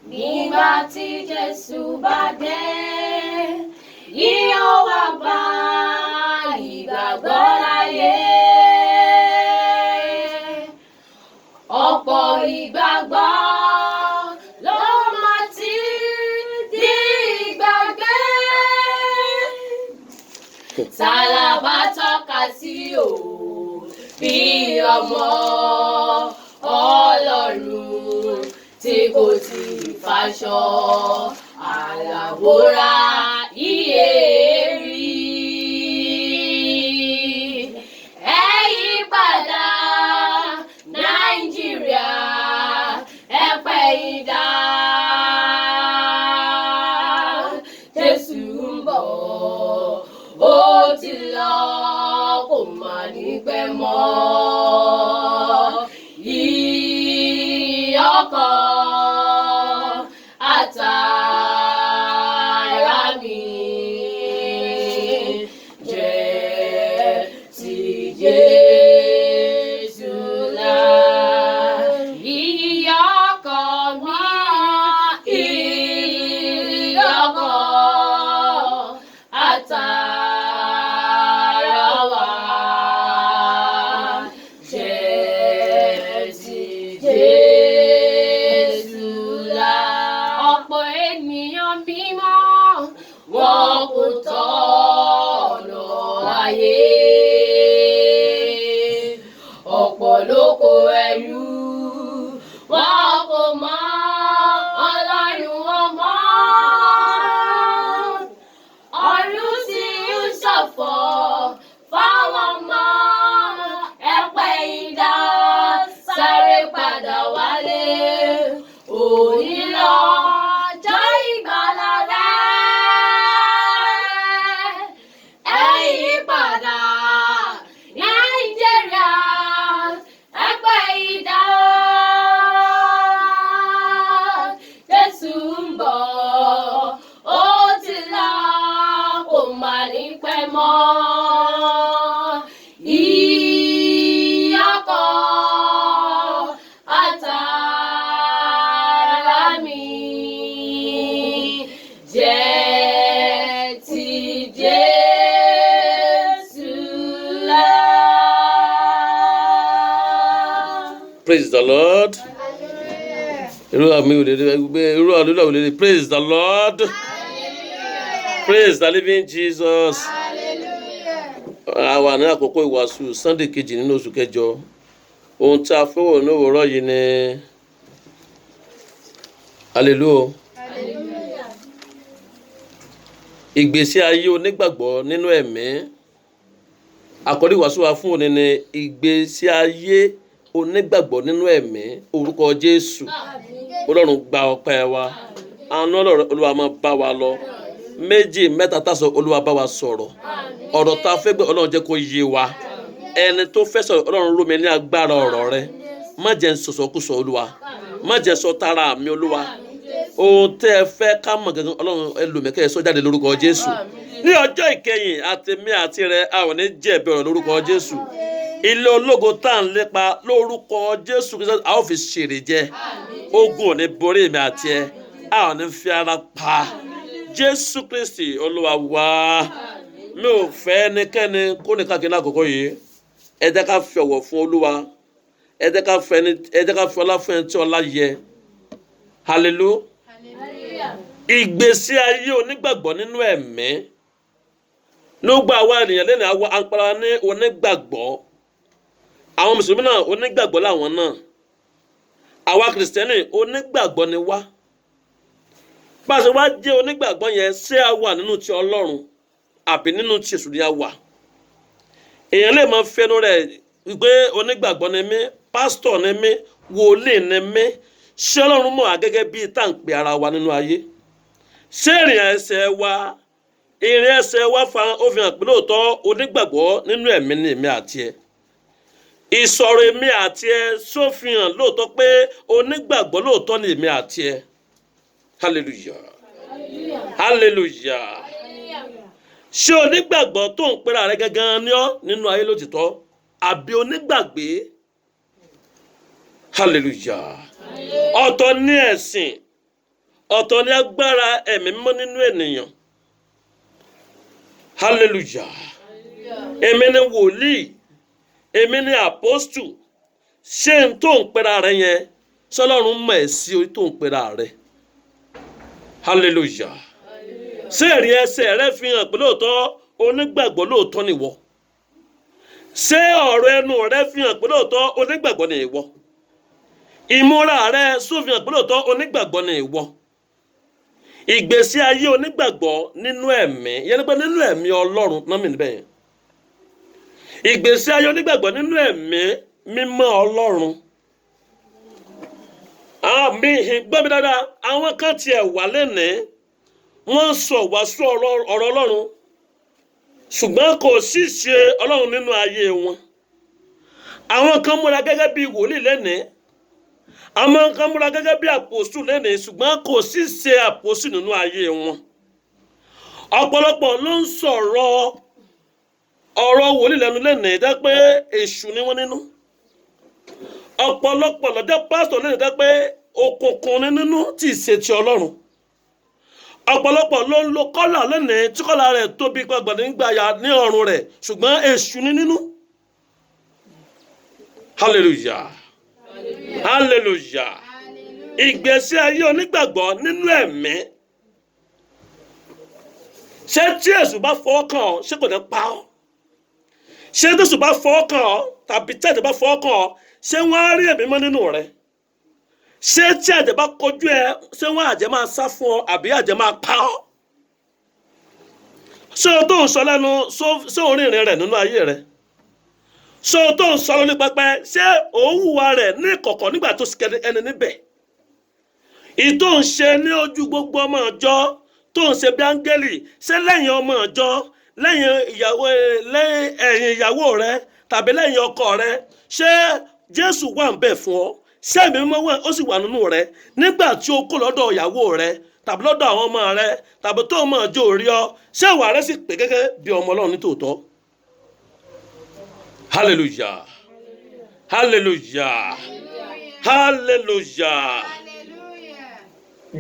nígbà tí Jésù bá dé, yóò wá bá ìgbàgbọ́ láyé. Ọ̀pọ̀ ìgbàgbọ́ ló máa ti di ìgbàgbé. Ta la bá tọ́ka sí o bí ọmọ Ọlọ́run tí kò tí faṣọ àlàbòrà iye rí? Ẹ yí padà Nàìjíríà, ẹ pẹ̀yìndà. Jésù ń bọ̀, ó ti lọ, kò mà ní pẹ́ mọ́. Ìyọkọ̀ àtàrà mi jẹ́ ti Jésù là. Ìyọkọ̀ mi, ìyọkọ̀ àtàrà wa jẹ́ ti Jésù là. Ọ̀pọ̀ ènìyàn mímọ́ wọn kò tọ̀nà ayé. Ọ̀pọ̀ ló kó ẹrú, wọn kò mọ Ọlọ́run wọn mọ́. Ọ̀run sì ń ṣọ̀fọ̀ fáwọn ọmọ, ẹ pẹ̀yìndà, sáré padà wálé. Òní lọ́jọ́ ìgbàlà rẹ, ẹ yí padà Nàìjíríà, ẹ pẹ̀yìndà. Jésù ń bọ̀, ó ti lọ, kò mà ní pẹ́ mọ́. Ìyọkọ̀ àtàrà mi jẹ́ ti Jésù là. Praise the Lord. Irú àmì òdèdè irú àlùlà òdèdè. Praise the Lord. Praise the living Jesus. Àwa ní àkókò ìwàásù Sunday kejì nínú oṣù kẹjọ. Ohun tí a fẹ́ wò ní òwúrọ̀ yìí ni hallelujah. Ìgbésí ayé onígbàgbọ́ nínú ẹ̀mí. Àkọ́rí ìwàásù wa fún òní ni ìgbésí ayé onígbàgbọ́ nínú ẹ̀mí. Orúkọ Jésù. Ọlọ́run gba ọpẹ́ wa. Àánú Olúwa máa bá wa lọ. Méjì mẹ́ta tásọ Olúwa bá wa sọ̀rọ̀. Ọ̀rọ̀ tá a fẹ́ gbé Ọlọ́run jẹ́ kó yé wa. Ẹni tó fẹ́ sọ̀rọ̀ Ọlọ́run rọ̀ mí ní agbára ọ̀rọ̀ rẹ. Má jẹ́ n sọ̀sọ̀kúsọ Olúwa. Má jẹ́ sọ tara mi Olúwa. Ohun tẹ́ ẹ fẹ́ ká mọ̀ gangan Ọlọ́run ẹ lò mí kẹ́ ẹ sọ jáde lórúkọ Jésù. Ní ọjọ́ ìkẹyìn àtèmi àti rẹ a ò ní jẹ̀bi ọ̀rọ̀ lórúkọ Jésù. Ilé ológo tá à ń lépa lórúkọ Jésù Kristi a ó fi ṣèrè jẹ. Ogun ò ní borí èmi àti ẹ. A ò ní fi ara pa. Jésù Kristi Olúwa wa. Mi ò fẹ́ ẹnikẹ́ni kó ní káàkiri àkókò yìí. Ẹ jẹ́ ká fi ọ̀wọ̀ fún Olúwa. Ẹ jẹ́ ká fi ọlá fún ẹni tí ọlá yẹ. Hallelujah. Ìgbésí ayé onígbàgbọ́ nínú ẹ̀mí. Nígbà àwa ènìyàn lẹ́nu àwọn àpárá ní onígbàgbọ́. Àwọn Mùsùlùmí náà onígbàgbọ́ làwọn náà. Àwa Kìrìsìtẹ́nì onígbàgbọ́ ni wá. Bá a ṣe wá jẹ́ onígbàgbọ́ yẹn ṣé a wà nínú ti Ọlọ́run àbí nínú ti Èṣù ni a wà. Èèyàn lè máa fẹnu rẹ̀ wípé onígbàgbọ́ ni mí, pásítọ̀ ni mí, wòlíì ni mí. Ṣé Ọlọ́run mọ̀ wá gẹ́gẹ́ bí tá à ń pe ara wa nínú ayé? Ṣé ìrìn ẹsẹ̀ wa fa ó fi hàn pé lóòótọ́ onígbàgbọ́ nínú ẹ̀mí ni èmi àti ẹ? Ìsọ̀rọ̀ èmi àti ẹ só fi hàn lóòótọ́ pé onígbàgbọ́ lóòótọ́ ni èmi àti ẹ? Hallelujah. Hallelujah. Ṣé onígbàgbọ́ tó ń pera rẹ gangan ni ọ́ nínú ayé lótìtọ́ àbí onígbàgbé? Hallelujah. Ọ̀tọ̀ ní ẹ̀sìn, ọ̀tọ̀ ni agbára ẹ̀mí mímọ́ nínú ènìyàn. Hallelujah. Èmi ni wòlíì, èmi ni apostle. Ṣé n tó ń pera rẹ yẹn sọ́lọ́run mọ̀ ẹ́ sí orí tó ń pera rẹ? Hallelujah. Ṣé ẹ̀rí ẹsẹ̀ rẹ fi hàn pé lóòótọ́ onígbàgbọ́ lóòótọ́ ni ìwọ? Ṣé ọ̀rọ̀ ẹnu rẹ fi hàn pé lóòótọ́ onígbàgbọ́ ni ìwọ? Ìmúra rẹ sọ fi hàn pé lóòótọ́ onígbàgbọ́ ni ìwọ? Ìgbésí ayé onígbàgbọ́ nínú ẹ̀mí, yẹn ni pé nínú ẹ̀mí Ọlọ́run náà mi níbẹ̀ yẹn. Ìgbésí ayé onígbàgbọ́ nínú ẹ̀mí mímọ́ Ọlọ́run. Àmì gbọ́ mi dáadáa, àwọn kan tiẹ̀ wà lẹ́nìí, wọ́n ń sọ wàásù ọ̀rọ̀ Ọlọ́run, ṣùgbọ́n kò sí ṣe Ọlọ́run nínú ayé wọn. Àwọn kan múra gẹ́gẹ́ bí wòlíì lẹ́nìí, àwọn kan múra gẹ́gẹ́ bí àpòsù lẹ́nìí, ṣùgbọ́n kò sí ṣe àpòsù nínú ayé wọn. Ọ̀pọ̀lọpọ̀ ló ń sọ̀rọ̀ ọ̀rọ̀ wòlíì lẹ́nu lẹ́nìí dá pé èṣù ni wọ́n nínú. Ọ̀pọ̀lọpọ̀ lọ́jọ́ pásítọ̀ lẹ́nìí dá pé òkùnkùn ni nínú tí ì ṣe ti Ọlọ́run. Ọ̀pọ̀lọpọ̀ ló ń lo kọ́là lẹ́nìí tí kọ́là rẹ̀ tóbi gbàgbà nígbà ya ní ọrùn rẹ̀, ṣùgbọ́n èṣù ni nínú. Hallelujah. Hallelujah. Ìgbésí ayé onígbàgbọ́ nínú ẹ̀mí. Ṣé tí èṣù bá fọwọ́ kàn ọ́, ṣé kò ní pa ọ́? Ṣé tí èṣù bá fọwọ́ kàn ọ́ tàbí tí ẹ̀jẹ̀ bá fọwọ́ kàn ọ́, ṣé wọ́n á rí ẹ̀mí mọ́ nínú rẹ̀? Ṣé tí ẹ̀jẹ̀ bá kojú ẹ, ṣé wọ́n àjẹ́ máa sá fún ọ àbí àjẹ́ máa pa ọ́? Ṣé o tó ń sọ lẹ́nu, ṣé o rí ìrìn rẹ̀ nínú ayé rẹ̀? Ṣé o tó ń sọ lórí pẹpẹ, ṣé òun hùwà rẹ̀ ní ìkọ̀kọ̀ nígbà tó sì kẹ́ni ẹni níbẹ̀? Ìtò ń ṣe ní ojú gbogbo ọmọ ọjọ́ tó ń ṣe bí áńgẹ́lì, ṣé lẹ́yìn ọmọ ọjọ́, lẹ́yìn ìyàwó rẹ tàbí lẹ́yìn ọkọ rẹ, ṣé Jésù wà ń bẹ̀ fún ọ? Ṣé ẹ̀mí mímọ́ wà ó sì wà nínú rẹ nígbà tí o kó lọ́dọ̀ ìyàwó rẹ tàbí lọ́dọ̀ àwọn ọmọ rẹ tàbí tó ọmọ ọjọ́ orí ọ, ṣé ìwà rẹ sì pé gẹ́gẹ́ bí ọmọ Ọlọ́run ní tòótọ́? Hallelujah. Hallelujah. Hallelujah.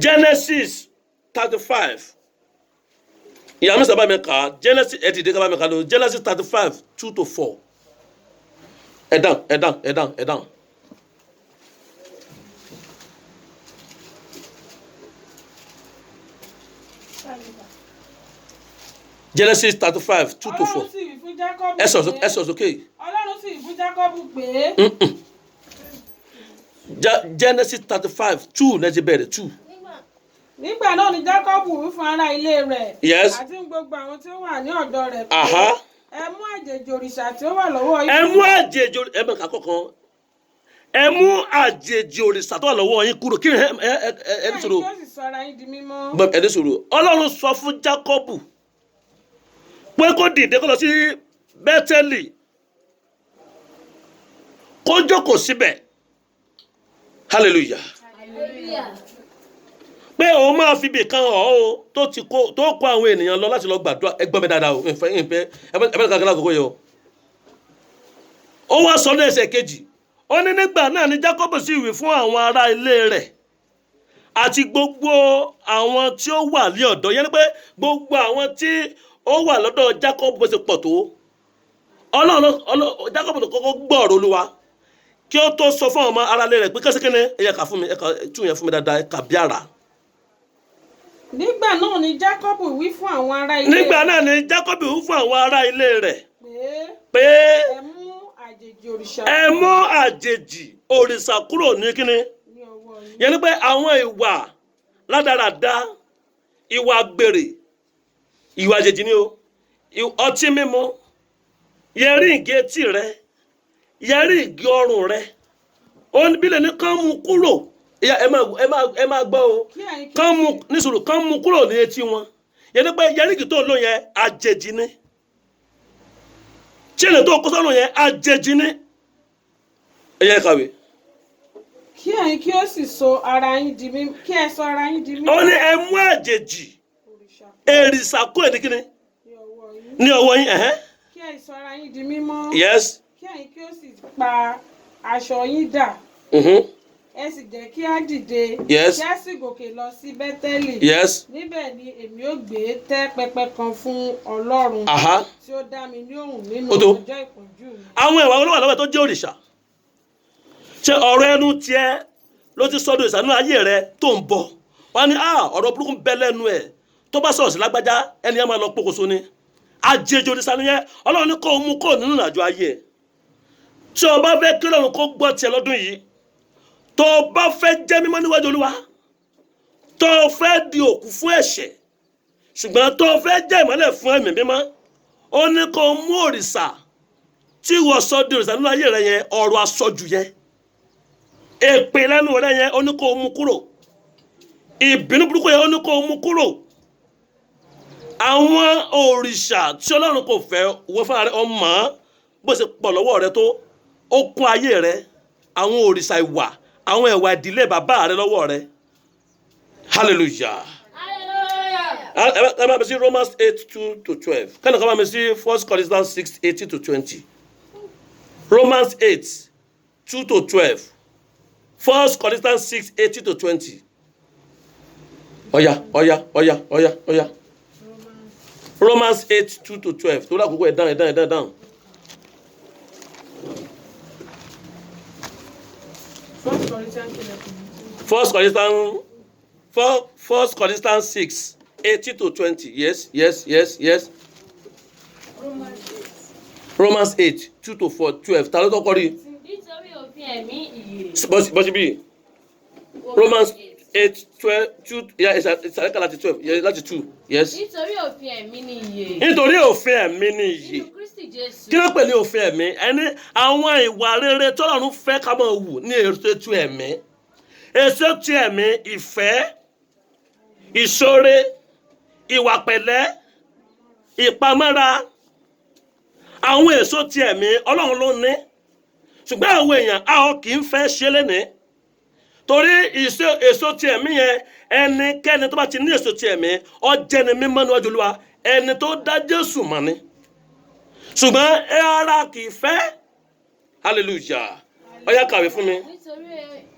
Genesis 35. Ìyá mi sábà mi kà á, Genesis ẹ̀dìdé ká bá mi kà lọ, Genesis 35, 2-4. Ẹ dáhùn. Genesis 35, 2-4. Ẹ sọ sókè. Ọlọ́run sì fún Jákọ́bù pé. Genesis 35, 2 ní ẹjẹ bẹ̀rẹ̀ 2. Nígbà náà ni Jákọ́bù wí fún ará ilé rẹ̀. Yes. Àti gbogbo àwọn tí ó wà ní ọ̀dọ̀ rẹ̀ pé. Aha. Ẹ mú àjèjì òrìṣà tí ó wà lọ́wọ́ yín. Ẹ mú àjèjì ẹ̀mẹ̀ kàkọ́kan. Ẹ mú àjèjì òrìṣà tó wà lọ́wọ́ yín kúrò. Kí ni ẹ ní sọ̀rọ̀? Kí ó sì sọ ara yín di mímọ́. Ẹ ní sọ̀rọ̀. Ọlọ́run sọ fún Jákọ́bù pé kó dìde kó lọ sí Bẹ́tẹ́lì, kó jókòó síbẹ̀. Hallelujah. Pé òun máa fi ibì kan hàn ó tó kó àwọn ènìyàn lọ láti lọ gbàdúrà. Ẹ gbọ́ mi dáadáa o, ìfẹ́ ẹbẹ́ kankan lákòókò yìí o. Ó wá sọ ní ẹsẹ̀ kejì, ó ní nígbà náà ni Jákọ́bù sì wí fún àwọn ará ilé rẹ̀ àti gbogbo àwọn tí ó wà ní ọ̀dọ̀, yẹn ni pé gbogbo àwọn tí ó wà lọ́dọ̀ Jákọ́bù bó ṣe pọ̀ tó. Jákọ́bù tó kọ́kọ́ gbọ́ ọ̀rọ̀ Olúwa kí ó tó sọ fún àwọn ará ilé rẹ̀ pé kẹ́síkẹ́ni ẹ̀yẹ kà fún mi, ẹ̀ka tún yẹn fún mi dáadáa, ẹ̀ka bí ara. Nígbà náà ni Jákọ́bù wí fún àwọn ará ilé rẹ̀. Nígbà náà ni Jákọ́bù wí fún àwọn ará ilé rẹ̀ pé ẹ mú àjèjì òrìṣà. Ẹ mú àjèjì òrìṣà kúrò ní kíni? Yẹn ni pé àwọn ìwà ládàradà, ìwà gbèrè, ìwà àjèjì ni o, ọtí mímu, yẹrí ìgé etí rẹ, yẹrí ìgé ọrùn rẹ, òun bílẹ̀ ní kán mú kúrò. Ẹ máa gbọ́ o, kán mú kúrò ní etí wọn. Yẹn ni pé yẹrí ìgé tó lò yẹn àjèjì ni, tíyẹnì tó kó sọ́nù yẹn àjèjì ni. Ẹ yẹ kàwé. Kí ẹ̀yin kí ó sì sọ ara yín di mímọ́. Kí ẹ sọ ara yín di mímọ́. Ó ní ẹ mú àjèjì èrìṣà kúrò ní kíni? Ní ọwọ́ yín. Kí ẹ sọ ara yín di mímọ́. Yes. Kí ẹ̀yin kí ó sì pa aṣọ yín dà. ẹ sì jẹ́ kí á dìde Yes. kí á sì gòkè lọ sí Bẹ́tẹ́lì. Yes. Níbẹ̀ ni èmi ó gbé tẹ́ pẹpẹ kan fún Ọlọ́run Aha. tí ó dá mi ní òun nínú Ó tó. ọjọ́ ìpọ́njú mi. Àwọn ìwà olówó lọ́wọ́ tó jẹ́ òrìṣà. Ṣé ọ̀rọ̀ ẹnu tiẹ̀ ló ti sọ́dọ̀ ìsànú ayé rẹ tó ń bọ̀? Wọ́n ní ọ̀rọ̀ burúkú ń bẹ lẹ́nu ẹ̀ tó bá sọ̀rọ̀ sí lágbájá ẹni ẹ máa lọ pokùnso ni. Àjèjì òrìṣà nìyẹn. Ọlọ́run ní kó o mú kó o nínú ìrìnàjò ayé ẹ̀. Tí o bá fẹ́ kí Ọlọ́run kó gbọ́ tiẹ̀ lọ́dún yìí, tó o bá fẹ́ jẹ́ mímọ́ níwájú Olúwa, tó o fẹ́ di òkú fún ẹ̀ṣẹ̀, ṣùgbọ́n tó o fẹ́ jẹ́ ìmọ́lẹ̀ fún ẹ̀mí mímọ́, ó ní kó o mú òrìṣà tí wọ́n sọ di òrìṣà nínú ayé rẹ yẹn, ọ̀rọ̀ àsọjù yẹn, èpè lẹ́nu rẹ yẹn, ó ní kó o mú kúrò, ìbínú burúkú yẹn, ó ní kó o mú kúrò. Àwọn òrìṣà tí Ọlọ́run kò fẹ́ wọ́n fún ara rẹ ọmọ bó ṣe pọ̀ lọ́wọ́ rẹ tó, ó kún ayé rẹ, àwọn òrìṣà ìwà, àwọn ẹ̀wà ìdílé bàbá rẹ lọ́wọ́ rẹ. Hallelujah. Ẹ bá mi sí Romans 8:2-12. Kẹ́ni kan bá mi sí 1 Corinthians 6:18-20. Romans 8:2-12. 1 Corinthians 6:18-20. Ọ̀ya. Romans 8:2-12. Tó lákòókò ẹ̀ dáhùn. First Corinthians 6:18-20. Yes. Romans 8:2-12. Ta ló tọ́kọ́ rí? Nítorí òfin ẹ̀mí ìyè. Bọ́sí bí Romans 8:2. Ìsàlẹ̀kà láti 12. Láti 2. Yes. Nítorí òfin ẹ̀mí ni ìyè. Nítorí òfin ẹ̀mí ni ìyè. Nínú Kristi Jésù. Kí ló pè ní òfin ẹ̀mí? Ẹni àwọn ìwà rere tọ́lọ́run fẹ́ ká máa wù ní èso ẹ̀mí. Èso ti ẹ̀mí: ìfẹ́, ìṣoore, ìwà pẹ̀lẹ́, ìpamọ́ra. Àwọn èso ti ẹ̀mí Ọlọ́run ló ní. Ṣùgbọ́n àwọn èèyàn a ò kì í fẹ́ ṣe lénìí. Torí èso ti ẹ̀mí yẹn, ẹnikẹ́ni tó bá ti ní èso ti ẹ̀mí, ó jẹ́ ni mímọ́ níwájú Olúwa, ẹni tó dá Jésù mọ̀ ni. Ṣùgbọ́n ara kì í fẹ́. Hallelujah. Ó yá kàwé fún mi.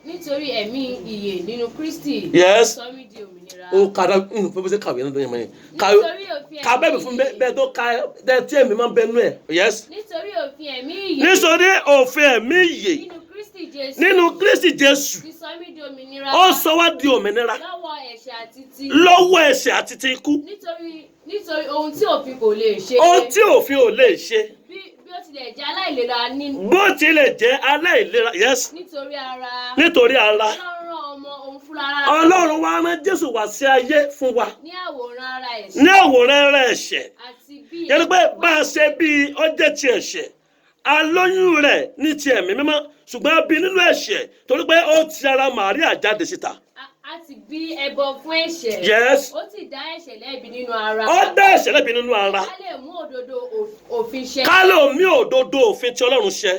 Nítorí ẹ̀mí ìyè nínú Kristi. Yes. Sọ mí di òmìnira. Ó kàdá fún bí ṣe kàwé náà yẹn mọ́ yẹn. Kàwé mi fún bẹ́ẹ̀ tó ka tí ẹ̀mí máa ń bẹ nú ẹ̀. Yes. Nítorí òfin ẹ̀mí ìyè. Nítorí òfin ẹ̀mí ìyè. Nínú Kristi Jésù. Ti sọ mí di òmìnira. Ó sọ wá di òmìnira. Lọ́wọ́ ẹ̀ṣẹ̀ àti ti ikú. Nítorí ohun tí òfin kò lè ṣe. Ohun tí òfin ò lè ṣe. Bí ó tilẹ̀ jẹ́ aláìlera nínú. Bó tilẹ̀ jẹ́ aláìlera. Yes. Nítorí ara. Ọlọ́run wá rán Jésù wá sí ayé fún wa. Ní àwòrán ara ẹ̀ṣẹ̀. Yẹ́nì pé bá a ṣe bí ó jẹ́ ti ẹ̀ṣẹ̀, alóyún rẹ̀ ní ti ẹ̀mí mímọ́, ṣùgbọ́n a bí nínú ẹ̀ṣẹ̀ torí pé ó ti ara Màríà jáde síta. A ti bí ẹbọ fún ẹ̀ṣẹ̀. Yes. Ó ti dá ẹ̀ṣẹ̀ lẹ́bi nínú ara. Ó dá ẹ̀ṣẹ̀ lẹ́bi nínú ara. Ká lè mú òdodo òfin ṣẹ. Ká lè mú òdodo òfin tí Ọlọ́run ṣẹ.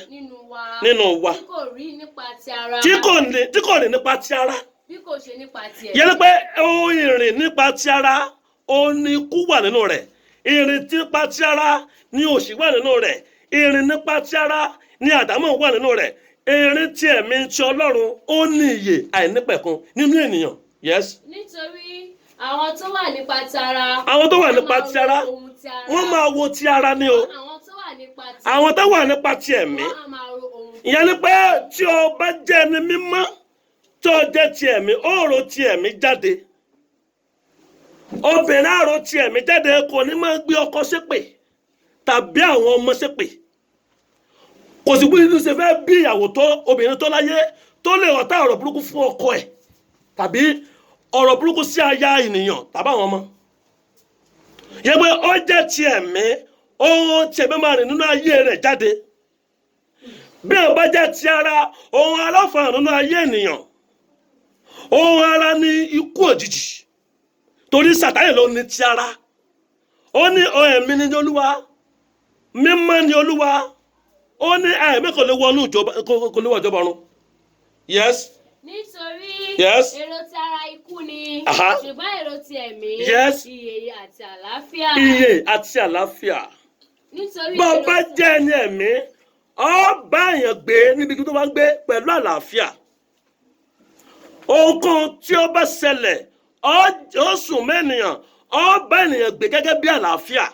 Nínú wa. Tí kò rí nípa ti ara. Tí kò rí nípa ti ara. Bí kò ṣe nípa ti ẹ̀mí. Yẹ́nì pé ohun ìrìn nípa ti ara, ó ní ikú wà nínú rẹ̀. Ìrìn nípa ti ara ni òṣì wà nínú rẹ̀. Ìrìn nípa ti ara ni àdámọ̀ wà nínú rẹ̀. Ìrìn ti ẹ̀mí ti Ọlọ́run ó ní ìyè àìnípẹ̀kun nínú ènìyàn. Yes. Nítorí àwọn tó wà nípa ti ara. Àwọn tó wà nípa ti ara, wọ́n máa wo ti ara ni o. Àwọn tó wà nípa ti ẹ̀mí. Ìyẹn ni pé tí o bá jẹ́ ẹni mímọ́, tí o jẹ́ ti ẹ̀mí, ó rò ti ẹ̀mí jáde. Obìnrin á rò ti ẹ̀mí jáde, kò ní máa gbé ọkọ ṣépè tàbí àwọn ọmọ ṣépè. Kò sí bí inú ṣe fẹ́ bí ìyàwó tó obìnrin tó láyé tó lè ọ̀tá ọ̀rọ̀ burúkú fún ọkọ ẹ̀ tàbí ọ̀rọ̀ burúkú sí aya ènìyàn tàbí àwọn ọmọ. Yẹ pé ó jẹ́ ti ẹ̀mí, ohun tí ẹ̀mí máa rìn nínú ayé rẹ̀ jáde. Bí ó bá jẹ́ ti ara, ohun aláfààní nínú ayé ènìyàn. Ohun ara ni ikú òjijì. Torí Sátánì ló ní ti ara. Ó ní ẹ̀mí ni Olúwa, mímọ́ ni Olúwa. Ó ní ẹ̀mí kò lè wọnú ìjọba ọ̀run. Yes. Nítorí Yes. èrò ti ara ikú ni. Aha. Ṣùgbọ́n èrò ti ẹ̀mí. Yes. Ìyè àti àlàáfíà. Ìyè àti àlàáfíà. Nítorí Bó bá jẹ́ ẹni ẹ̀mí, ó bá èèyàn gbé níbi tó bá ń gbé pẹ̀lú àlàáfíà. ohunkóhun tí ó bá ṣẹlẹ̀ ó sùn mẹ́nìyàn ó bá ènìyàn gbé gẹ́gẹ́ bí àlàáfíà.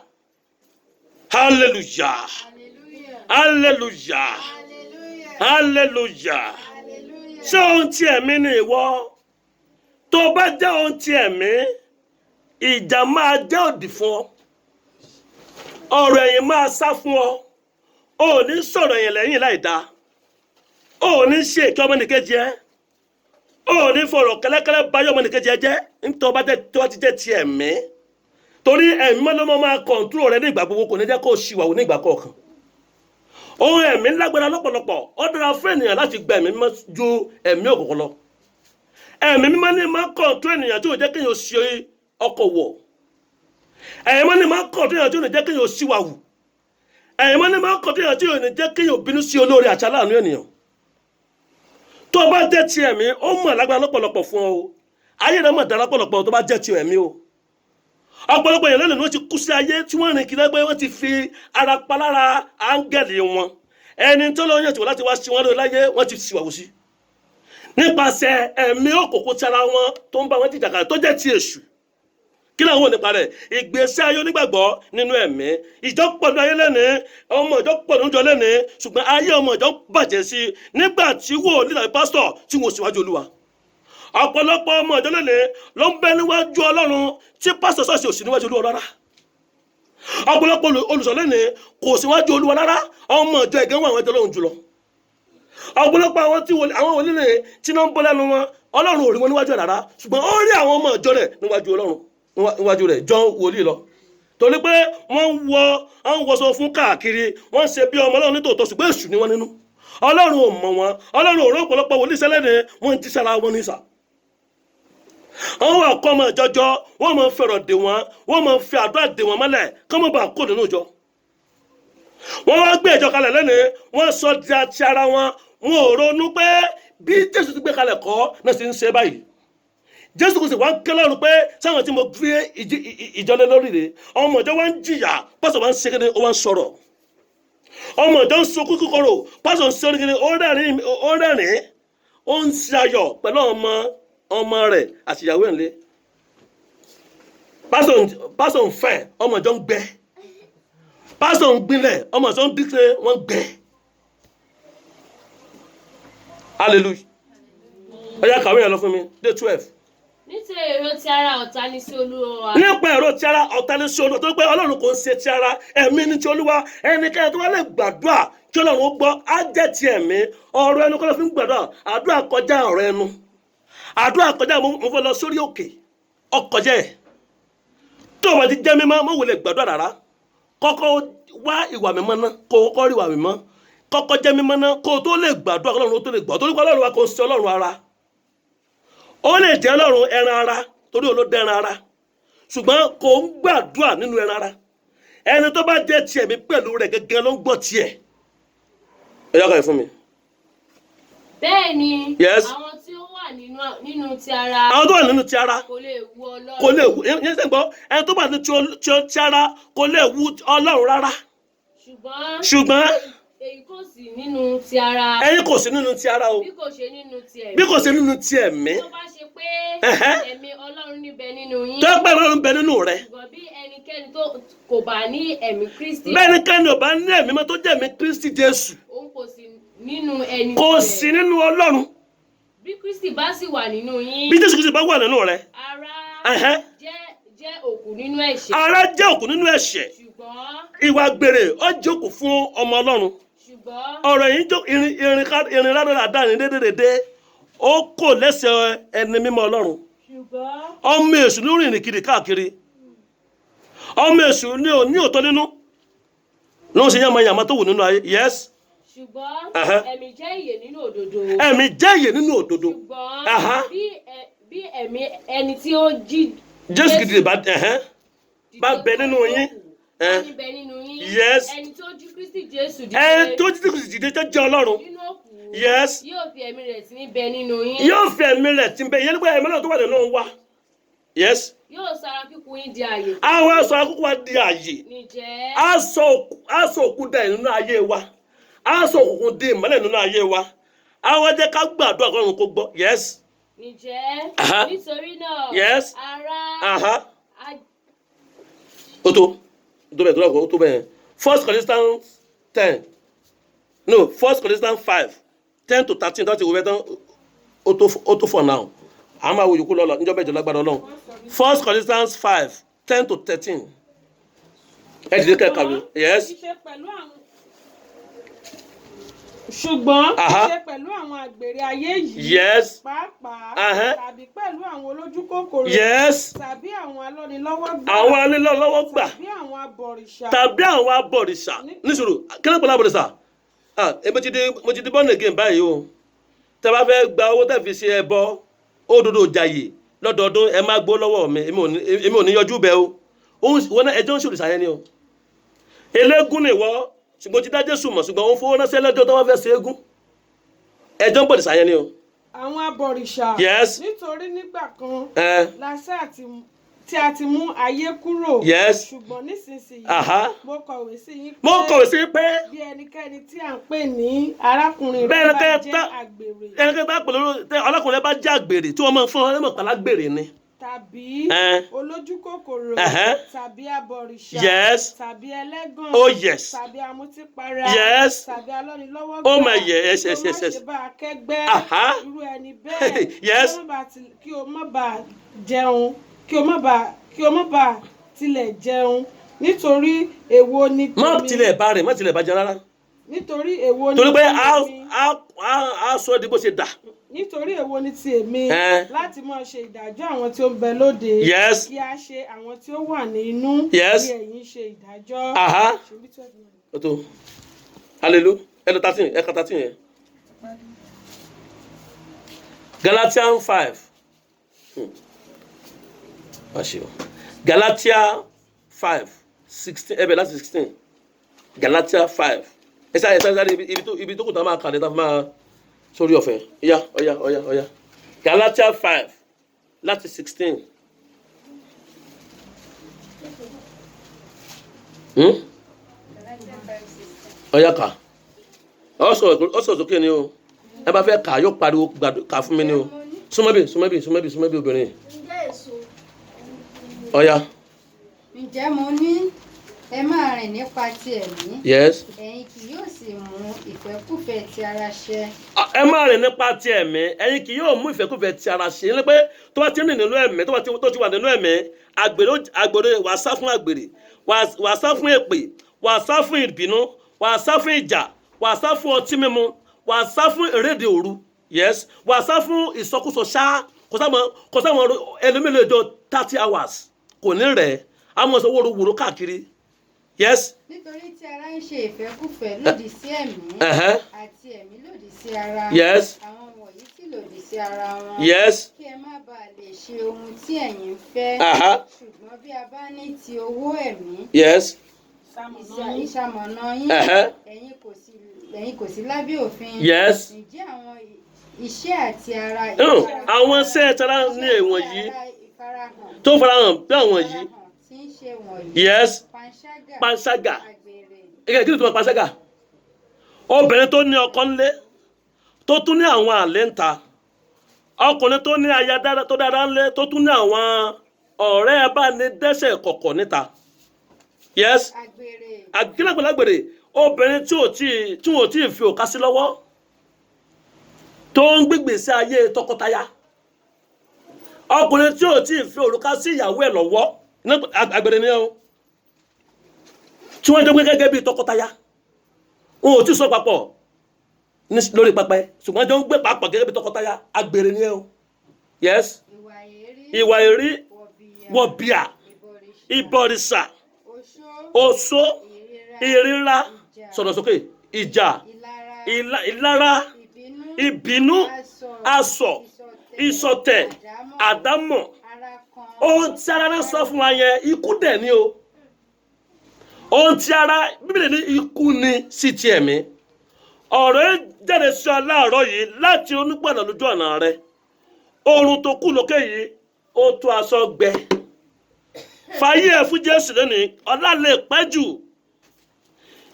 Hallelujah. Hallelujah. Hallelujah. Ṣé ohun tí ẹ̀mí ni ìwọ? Tó bá jẹ́ ohun tí ẹ̀mí, ìjà máa jẹ́ òdì fún ọ. Ọ̀rọ̀ ẹ̀yìn máa sá fún ọ. O ò ní sọ̀rọ̀ ẹ̀yìn lẹ́yìn láì dáa. O ò ní ṣe èké ọmọnìkejì ẹ. O ò ní fọ̀rọ̀ kẹ́lẹ́kẹ́lẹ́ báyọ̀ ọmọnìkejì ẹ jẹ́ nítorí tó bá ti jẹ́ ti ẹ̀mí. Torí ẹ̀mí mọ́lọ́mọ́ máa kọ̀ǹtúrò rẹ ní ìgbà gbogbo, kò ní jẹ́ kó o ṣìwàwù ní ìgbà kọ̀ọ̀kan. Ohun ẹ̀mí lágbára lọ́pọ̀lọpọ̀, ó dára fún ènìyàn láti gba ẹ̀mí mímọ́ ju ẹ̀mí òkùnkùn lọ. Ẹ̀mí mímọ́ ní máa kọ̀ǹtúrò ènìyàn tí ò jẹ́ kéèyàn ṣe ọkọ̀ wọ̀. Ẹ̀mí mímọ́ ní máa kọ̀ǹtúrò ènìyàn tí ò ní jẹ́ kéèyàn ṣìwàwù. Ẹ̀mí mímọ́ ní máa kọ̀ǹtúrò ènìyàn tí ò ní jẹ́ kéèyàn bínú sí olóore àti aláàánú ènìyàn. Tó bá jẹ́ ti ẹ̀mí, ó mọ̀ lágbára lọ́pọ̀lọpọ̀ fún ọ. Ayé rẹ̀ mọ̀ dára lọ́pọ̀lọpọ̀ tó bá jẹ́ ti ẹ̀mí o. Ọ̀pọ̀lọpọ̀ èèyàn lónìí wọ́n ti kú sí ayé tí wọ́n rìn kiri pé wọ́n ti fi ara pa lára áńgẹ́lì wọn. Ẹni tó lọ́yàn tí wọ́n láti wá sí wọn lórí láyé wọ́n ti ṣìwàwù sí. Nípasẹ̀ ẹ̀mí òkùnkùn tí ara wọn tó ń bá wọn jìjàkadì tó jẹ́ ti èṣù. Kí làwọn ò nípa rẹ̀? Ìgbésí ayé onígbàgbọ́ nínú ẹ̀mí. Ìjọ pọ̀ ní ayé lẹ́ni, ọmọ ìjọ pọ̀ ní ìjọ lẹ́ni, ṣùgbọ́n ayé ọmọ ìjọ bàjẹ́ sí nígbà tí wòlíì tàbí pásítọ̀ tí wọ́n síwájú Olúwa. Ọ̀pọ̀lọpọ̀ ọmọ ìjọ lẹ́ni ló ń bẹ níwájú Ọlọ́run tí pásítọ̀ ṣọ́ọ̀ṣì ò sí níwájú Olúwa rárá. Ọ̀pọ̀lọpọ̀ olùsọ lẹ́ni kò síwájú Olúwa rárá, ọmọ ìjọ ẹ̀gẹ́ wọn àwọn ẹjọ́ lọ́run jùlọ. Ọ̀pọ̀lọpọ̀ àwọn wòlíì rẹ̀ tí wọ́n ń bọ́ lẹ́nu wọn, Ọlọ́run ò rí wọn níwájú ẹ̀ rárá, ṣùgbọ́n ó rí àwọn ọmọ ìjọ rẹ̀ níwájú Ọlọ́run, níwájú rẹ̀ jọ wòlíì lọ. Torí pé wọ́n wọṣọ fún káàkiri, wọ́n ṣe bí ọmọ Ọlọ́run nítòótọ́ ṣùgbọ́n èṣù ni wọ́n nínú. Ọlọ́run ò mọ̀ wọn, Ọlọ́run ò rán ọ̀pọ̀lọpọ̀ wòlíì sẹ́lẹ̀ni, wọ́n ti sára wọn ní sà. Wọ́n wà kọ́ ọmọ ìjọjọ́, wọ́n máa ń fẹ̀rọ̀ dè wọ́n, wọ́n máa ń fi àdúrà dè wọ́n mọ́lẹ̀ kí wọ́n bá kó nínú ìjọ. Wọ́n wá gbé ìjọ kalẹ̀ lẹ́ni, wọ́n sọ di àti ara wọn, wọn ò ronú pé bí Jésù ti gbé kalẹ̀ kọ́ náà sì ń ṣe báyìí. Jésù kò sì wá ń ké lọ́rùn pé sáwọn tí mo gbé ìjọ lé lórí rẹ̀, ọmọ ìjọ wa ń jìyà, pásọ̀ wa ń ṣe kéde, ó wá ń sọ̀rọ̀. Ọmọ ìjọ ń sunkún kíkorò, pásọ̀ ń ṣe kéde, ó rẹ́rìn, ó ń ṣe ayọ̀ pẹ̀lú ọmọ rẹ̀ àti ìyàwó ẹ̀ ńlé. Pásọ̀ ń fẹ́, ọmọ ìjọ ń gbẹ. Pásọ̀ ń gbilẹ̀, ọmọ ìjọ ń díkẹ́, wọ́n gbẹ. Hallelujah. Ó yá kàwé yẹn lọ fún mi, day 12. Nítorí èrò ti ara ọ̀tá ní sí Olúwa. Nípa èrò ti ara ọ̀tá ní sí Olúwa, tó pé Ọlọ́run kò ń ṣe ti ara, ẹ̀mí ní ti Olúwa. Ẹnikẹ́ni tó wá lè gbàdúrà kí Ọlọ́run ó gbọ́, á jẹ́ ti ẹ̀mí. Ọ̀rọ̀ ẹnu kọ́ ló fi ń gbàdúrà, àdúrà kọjá ọ̀rọ̀ ẹnu. Àdúrà kọjá mo fẹ́ lọ sórí òkè, ọkọjẹ́ ẹ̀. Tó o bá ti jẹ́ mímọ́, mo wò lè gbàdúrà rárá. Kọ́kọ́ wá ìwà mímọ́ náà, kó o kọ́ rí ìwà mímọ́. Kọ́kọ́ jẹ́ mímọ́ náà, kó o tó lè gbàdúrà Ọlọ́run ó tó lè gbọ́. Torí pé Ọlọ́run wa kò ń ṣe Ọlọ́run ara. Ó lè jẹ́ Ọlọ́run ẹran ara torí ó ló dá ẹran ara, ṣùgbọ́n kò ń gbàdúrà nínú ẹran ara. Ẹni tó bá jẹ́ tiẹ̀ mi pẹ̀lú rẹ̀ gẹ́gẹ́ ló ń gbọ́ tiẹ̀. Ẹ yá kàwé fún mi. Bẹ́ẹ̀ ni Yes. àwọn tí ó wà nínú ti ara Àwọn tó wà nínú ti ara kò lè wu Ọlọ́run. kò lè wù, yẹn sẹ́ gbọ́, ẹni tó bá ní ti ara kò lè wù Ọlọ́run rárá. Ṣùgbọ́n èyí kò sí nínú ti ara. ẹ̀yin kò sí nínú ti ara o. Bí kò ṣe nínú ti ẹ̀mí. Bí kò sí nínú ti ẹ̀mí. Tó bá ṣe pé ẹ̀mí Ọlọ́run níbẹ̀ nínú yín. Tó pẹ́ Ọlọ́run bẹ nínú rẹ̀. Ṣùgbọ́n bí ẹnikẹ́ni tó kò bá ní ẹ̀mí Kristi. Bẹ́ẹ̀nikẹ́ni ò bá ní ẹ̀mí mọ́ tó jẹ́ ẹ̀mí Kristi Jésù. Òun kò sí nínú ẹni. Kò sí nínú Ọlọ́run. Bí Kristi bá sì wà nínú yín. Bí Jésù Kristi bá wà nínú rẹ̀. Ara jẹ́ òkú nínú ẹ̀ṣẹ̀. Ara jẹ́ òkú nínú ẹ̀ṣẹ̀. Ṣùgbọ́n Ìwà gbèrè ó jókòó fún ọmọ Ọlọ́run. Ọ̀rọ̀ yìí jó irin ládàá ní dédédédé ó kò lẹ́sẹ̀ ẹni mímọ́ Ọlọ́run. Ọmọ èṣù ló rìn kiri káàkiri. Ọmọ èṣù ní òótọ́ nínú ló ń ṣe yàmàyàmà tó wù nínú ayé. Yes. Ṣùgbọ́n ẹ̀mí jẹ́ ìyè nínú òdodo. Ẹ̀mí jẹ́ ìyè nínú òdodo. Ṣùgbọ́n bí ẹ̀mí ẹni tí ó jí Jésù Kristi bá bẹ nínú yín. Yes. Ẹni tó jí Kristi Jésù dìde. Ẹni tó jí Kristi dìde tó jẹ́ Ọlọ́run. Nínú òkú. Yes. Yóò fi ẹ̀mí rẹ̀ sí níbẹ̀ nínú yín. Yóò fi ẹ̀mí rẹ̀ tí ń bẹ yẹn nígbà ẹ̀mí náà tó wà nínú wa. Yes. Yóò sọ ara kíkú yín di ààyè. Àwọn aṣọ akókò wa di ààyè. Ǹjẹ́. Aṣọ òkú dà nínú ayé wa. Aṣọ òkùnkùn di ìmọ́lẹ̀ nínú ayé wa. Àwọn jẹ́ ká gbàdúrà kọ́run kó gbọ́. Yes. Ǹjẹ́ Aha. nítorí náà Yes. ará ó tó bẹ́ẹ̀. 1 Corinthians 10 no 1 Corinthians 5 10 to 13 tó ti wò bẹ́ẹ̀ tán ó tó for now a máa wo yòókù lọ́la níjọ́ bẹ́ẹ̀ jọ lágbára Ọlọ́run 1 Corinthians 5 10 to 13 ẹ dìde kẹ́kọ̀ọ́ mi yes ṣùgbọ́n Aha. ṣe pẹ̀lú àwọn àgbèrè ayé yìí yes pàápàá Aha. tàbí pẹ̀lú àwọn olójú kòkòrò yes tàbí àwọn alọ́nilọ́wọ́gbà àwọn alélọ́wọ́ gbà tàbí àwọn abọ̀rìṣà tàbí àwọn abọ̀rìṣà níṣòro kí ló ń pè lábọ̀rìṣà mo ti di born again báyìí o tẹ bá fẹ́ gba owó tẹ̀ fi ṣe ẹbọ òdodo jàyè lọ́dọọdún ẹ má gbó lọ́wọ́ mi èmi ò ní yọjú bẹ́ẹ̀ o wọn náà ẹjọ́ ń ṣòrìṣà yẹn ni o eléégún nìwọ ṣùgbọ́n ti dá Jésù mọ̀ ṣùgbọ́n òun fowó ránṣẹ́ lọ́jọ́ tó wọ́n fẹ́ ṣe égún ẹjọ́ ń bọ̀dìṣà yẹn ni o. àwọn abọ̀rìṣà Yes. nítorí nígbà kan ẹ lásà tí a ti mú ayé kúrò Yes. ṣùgbọ́n nísinsìnyí Aha. mo kọ̀wé sí yín mo kọ̀wé sí pé bí ẹnikẹ́ni tí à ń pè ní arákùnrin Bẹ́ẹ̀ rẹ̀ ni bá kẹ́ jẹ́ tá- àgbèrè ẹnikẹ́ni tá pẹ̀lú ọlọ́kùnrin bá jẹ́ àgbèrè tí wọ́n máa ń fún ọ lẹ́mọ̀ pàlá gbèrè ni. tàbí olójú kòkòrò Ẹhẹ́. tàbí abọ̀rìṣà Yes. tàbí ẹlẹ́gàn Oh, yes. tàbí amutípara Yes. tàbí alọ́nilọ́wọ́gbà Oh, my yes, kí o má yes. ṣe bá akẹgbẹ́ Aha. irú ẹni bẹ́ẹ̀ Yes. kí o má bàa jẹun kí o má bàa tilẹ̀ jẹun nítorí èwo ni má tèmi tilẹ̀ bá rẹ̀ má tilẹ̀ bá jẹ rárá nítorí èwo ni torí pé tèmi a sọ di bó ṣe dà. nítorí èwo ni ti èmi Eh. láti máa ṣe ìdájọ́ àwọn tí ó ń bẹ lóde Yes. kí a ṣe àwọn tí ó wà nínú Yes. kí ẹ̀yin ṣe ìdájọ́. Aha. Ṣebí 12 minutes. ó tó hallelujah ẹ lọ 13 ẹ ka 13 yẹn. Galatians 5 Galatia 5 16 ẹ bẹ̀ láti 16 Galatia 5 ẹ sáré ibi tó kù tá a máa kà ní tá a fi máa sórí ọ̀fẹ́ ọ̀yá Galatia 5 láti 16 ọ̀yá kà ọ̀sọ̀ sókè ni o ẹ bá fẹ́ kà yóò pariwo kà fún mi ni o súnmọ́bì obìnrin Ǹjẹ́ èso? ọ̀yá Ǹjẹ́ mo ní ẹ máa rìn nípa ti ẹ̀mí? yes. Ẹ̀yin kì yóò sì mú ìfẹ́kúfẹ̀ẹ́ ti ara ṣẹ. Ẹ máa rìn nípa ti ẹ̀mí ẹ̀yin kì yóò mú ìfẹ́kúfẹ̀ẹ́ ti ara ṣe ní pé tó bá ti rìn nínú ẹ̀mí tó ti wà nínú ẹ̀mí àgbèrè wàá sá fún àgbèrè wàá sá fún èpè wàá sá fún ìbínú wàá sá fún ìjà wàá sá fún ọtí mímu wàá sá fún eréde òru yes wàá sá fún ìsọkúsọ ṣá kò sáwọn ẹlòmílẹ̀ ọjọ́ 30 hours kò ní rẹ̀ àmọ́ sọ wóróworó káàkiri yes. Nítorí tí ara ń ṣe ìfẹ́kúfẹ̀ẹ́ lòdì sí ẹ̀mí Uh-huh. àti ẹ̀mí lòdì sí ara. Yes. Àwọn wọ̀nyí sì lòdì sí ara wọn. Yes. Kí ẹ má bàa lè ṣe ohun tí ẹ̀yin ń fẹ́. Uh-huh. Ṣùgbọ́n bí a bá ní ti owó ẹ̀mí, yes. ìṣamọ̀nà yín, Uh-huh. ẹ̀yin kò sí lábẹ́ òfin. Yes. Ǹjẹ́ àwọn iṣẹ́ àti ara àwọn iṣẹ́ tara ní èèwọ̀n yìí ìfarahàn tó farahàn bí àwọn yìí tí ń ṣe wọ̀nyí. yes Panṣágà, panṣágà àgbèrè, kí ni tó máa panṣágà obìnrin tó ní ọkọ ńlé tó tún ní àwọn àlè ń ta ọkùnrin tó ní aya tó dára ńlé tó tún ní àwọn ọ̀rẹ́ bá ní dẹ́ṣẹ̀ kọ̀kọ̀ níta yes àgbèrè, àgbélàgbèlágbèrè obìnrin tí wọn ò tí ì fi òkà sí lọ́wọ́ tó ń gbígbèsè ayé tọkọtaya ọkùnrin tí ò tí ì fi òrùka sí ìyàwó ẹ̀ lọ́wọ́ àgbèrè ni ó tí wọ́n jọ gbé gẹ́gẹ́ bí tọkọtaya wọn ò tí ì sọ papọ̀ lórí pẹpẹ ṣùgbọ́n jọ ń gbé papọ̀ gẹ́gẹ́ bí tọkọtaya àgbèrè ni ó yes ìwà èrí wọ̀bìà ìbọ̀rìṣà oṣó ìríra sọ̀rọ̀ sókè ìjà ìlara ìbínú asọ̀ ìṣọ̀tẹ̀ àdámọ̀ ohun tí ara náà sọ fún wa yẹn ikú dẹ̀ ni o ohun tí ara bíbélì ní ikú ni sí ti ẹ̀mí ọ̀rọ̀ jáde sí ọ láàárọ̀ yìí láti onígbọ̀nà lójú ọ̀nà rẹ oorun tó kù lókè yìí ó tó aṣọ gbẹ fàyè ẹ̀ fún Jésù lónìí ọ̀la lè pẹ́ jù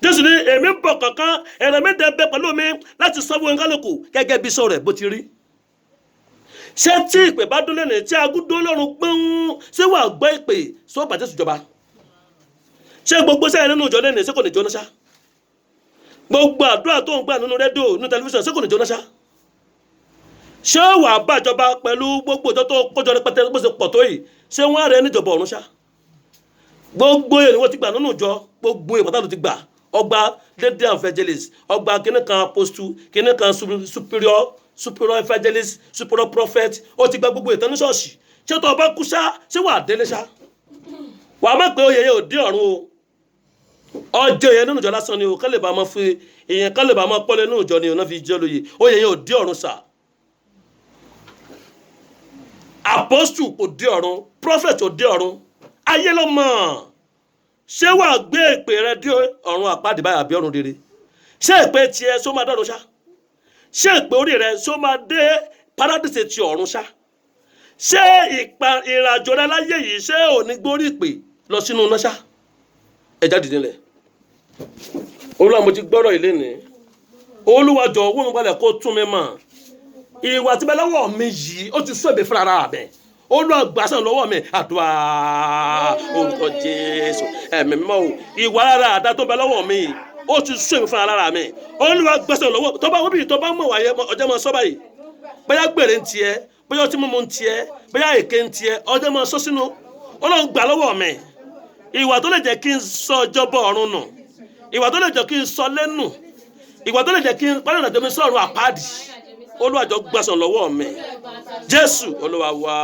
Jésù ní èmi ń bọ̀ kankan ẹ̀rọ mi dẹ̀ bẹ pẹ̀lú mi láti sọ fún kálukú gẹ́gẹ́ bí sọ rẹ̀ bó ti rí ṣé tí ìpè bá dún lẹ́nu tí agúdó lọ́rùn gbọ́n ṣé wàá gbọ́ ìpè sọ bàjẹ́ sùjọba ṣé gbogbo sẹ́yìn nínú ìjọ lẹ́nu ṣé kò ní jóná ṣá gbogbo àdúrà tó ń gbà nínú rédíò nínú tẹlifíṣàn ṣé kò ní jóná ṣá ṣé wàá bàjọba pẹ̀lú gbogbo ìjọ tó kójọ rẹpẹtẹ bó ṣe pọ̀ tó yìí ṣé wọ́n á rẹ níjọba ọ̀run ṣá gbogbo èrè wọn ti gbà nínú ìjọ gbogbo ìpàtà ló ti gbà ọgbà dédé evangelist ọgbà kíní kan apostle kíní kan superior evangelist superior prophet ó ti gba gbogbo ìtàn ní ṣọ́ọ̀ṣì ṣé tó o bá kú ṣá ṣé wàá délé ṣá wàá má pé oyè yẹn ò dé ọ̀run o ọjọ́ yẹn nínú ìjọ lásán ni o kán lè bá máa fi èèyàn kán lè bá máa pọ́lẹ̀ nínú ìjọ ni òun náà fi jẹ́ lóye oyè yẹn ò dé ọ̀run ṣá apostle kò dé ọ̀run prophet ò dé ọ̀run ayé ló mọ̀ ṣé wàá gbé ìpè rẹ dé ọ̀run àpáàdé báyà bí ọ̀run rere ṣé ìpè tiẹ̀ só máa dọ̀run ṣá ṣé ìpè orí rẹ só máa dé paradíṣe ti ọ̀run ṣá ṣé ìrìnàjò rẹ láyé yìí ṣé ò ní gbórí ìpè lọ sínú iná ṣá ẹ jáde nílẹ̀ olúwa mo ti gbọ́rọ̀ ilé ní olúwa jọ̀ọ́ wọ́n mi balẹ̀ kó tún mi mọ̀ ìwà tí bẹ lọ́wọ́ mi yìí ó ti sọ èmi fúnra ara bẹ́ẹ̀ olúwa gbàsán lọ́wọ́ mi àdúrà orúkọ jésù ẹ̀mí mímọ́ o ìwà ara àdá tó bẹ lọ́wọ́ mi yìí ó ti sọ èmi fúnra ara mi olúwa gbàsán lọ́wọ́ tó bá wọ́n bí tó bá mọ̀ wáyé ọjọ́ máa sọ báyìí bóyá gbèrè ń tiẹ̀ bóyá ọtí mímu ń tiẹ̀ bóyá èké ń tiẹ̀ ọjọ́ máa sọ sínú ọlọ́run gbà lọ́wọ́ mi ìwà tó lè jẹ́ kí n sọ ọjọ́ bọ̀ ọ̀run nù ìwà tó lè jẹ́ kí n sọ lẹ́nu ìwà tó lè jẹ́ kí n pálọ̀ nàjọ́ mi sọ̀rọ̀ àpáàdì olúwa jọ̀ọ́ gbàsán lọ́wọ́ mi jésù olúwa wá.